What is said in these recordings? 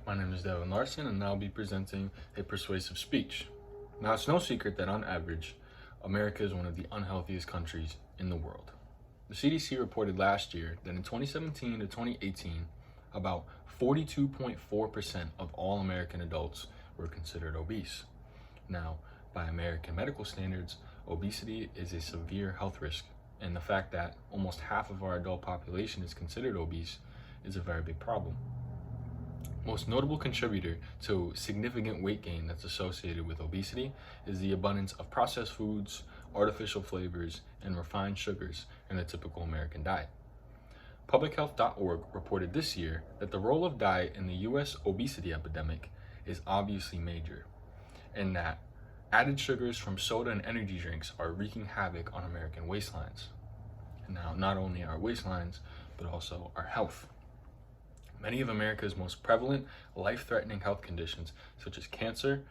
My name is Devin Larson, and I'll be presenting a persuasive speech. Now, it's no secret that on average, America is one of the unhealthiest countries in the world. The CDC reported last year that in 2017 to 2018, about 42.4% of all American adults were considered obese. Now, by American medical standards, obesity is a severe health risk, and the fact that almost half of our adult population is considered obese is a very big problem. Most notable contributor to significant weight gain that's associated with obesity is the abundance of processed foods, artificial flavors, and refined sugars in the typical American diet. PublicHealth.org reported this year that the role of diet in the U.S. obesity epidemic is obviously major, and that added sugars from soda and energy drinks are wreaking havoc on American waistlines. Now, not only our waistlines, but also our health. Many of America's most prevalent, life-threatening health conditions, such as cancer,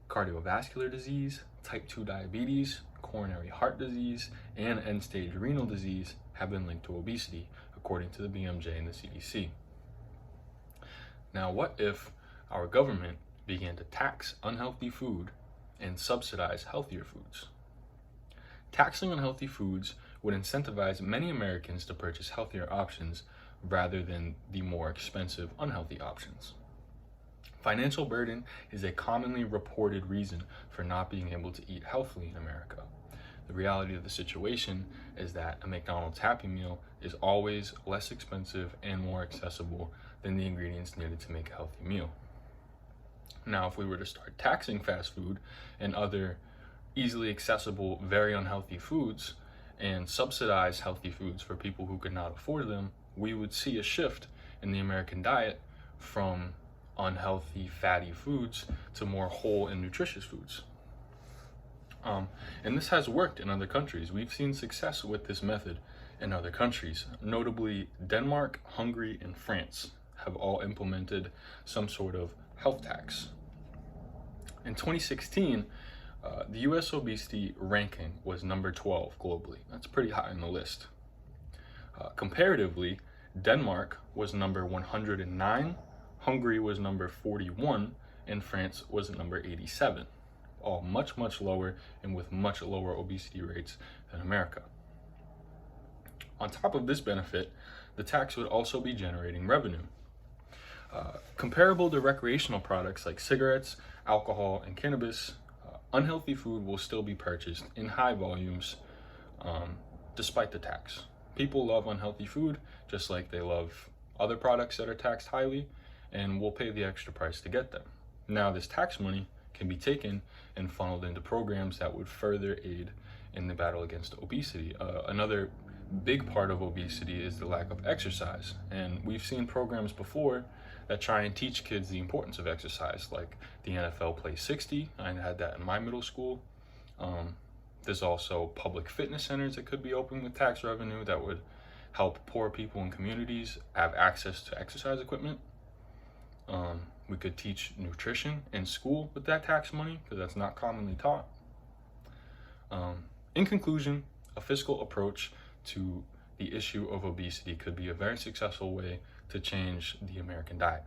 cardiovascular disease, type 2 diabetes, coronary heart disease, and end-stage renal disease, have been linked to obesity, according to the BMJ and the CDC. Now, what if our government began to tax unhealthy food and subsidize healthier foods? Taxing unhealthy foods would incentivize many Americans to purchase healthier options rather than the more expensive, unhealthy options. Financial burden is a commonly reported reason for not being able to eat healthily in America. The reality of the situation is that a McDonald's Happy Meal is always less expensive and more accessible than the ingredients needed to make a healthy meal. Now, if we were to start taxing fast food and other easily accessible, very unhealthy foods and subsidize healthy foods for people who could not afford them, we would see a shift in the American diet from unhealthy, fatty foods to more whole and nutritious foods. And this has worked in other countries. We've seen success with this method in other countries. Notably, Denmark, Hungary, and France have all implemented some sort of health tax. In 2016, the US obesity ranking was number 12 globally. That's pretty high on the list. Comparatively, Denmark was number 109, Hungary was number 41, and France was number 87, all much, much lower and with much lower obesity rates than America. On top of this benefit, the tax would also be generating revenue. Comparable to recreational products like cigarettes, alcohol, and cannabis, unhealthy food will still be purchased in high volumes despite the tax. People love unhealthy food just like they love other products that are taxed highly, and will pay the extra price to get them. Now, this tax money can be taken and funneled into programs that would further aid in the battle against obesity. Another big part of obesity is the lack of exercise, and we've seen programs before that try and teach kids the importance of exercise, like the NFL Play 60. I had that in my middle school. There's also public fitness centers that could be open with tax revenue that would help poor people in communities have access to exercise equipment. We could teach nutrition in school with that tax money, because that's not commonly taught. In conclusion, a fiscal approach to the issue of obesity could be a very successful way to change the American diet.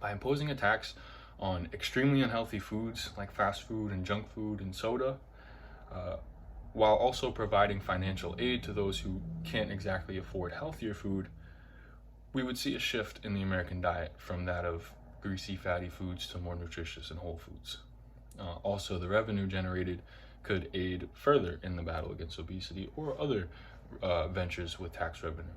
By imposing a tax on extremely unhealthy foods like fast food and junk food and soda, while also providing financial aid to those who can't exactly afford healthier food, we would see a shift in the American diet from that of greasy, fatty foods to more nutritious and whole foods. Also, the revenue generated could aid further in the battle against obesity or other ventures with tax revenue.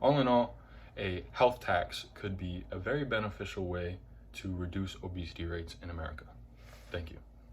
All in all, a health tax could be a very beneficial way to reduce obesity rates in America. Thank you.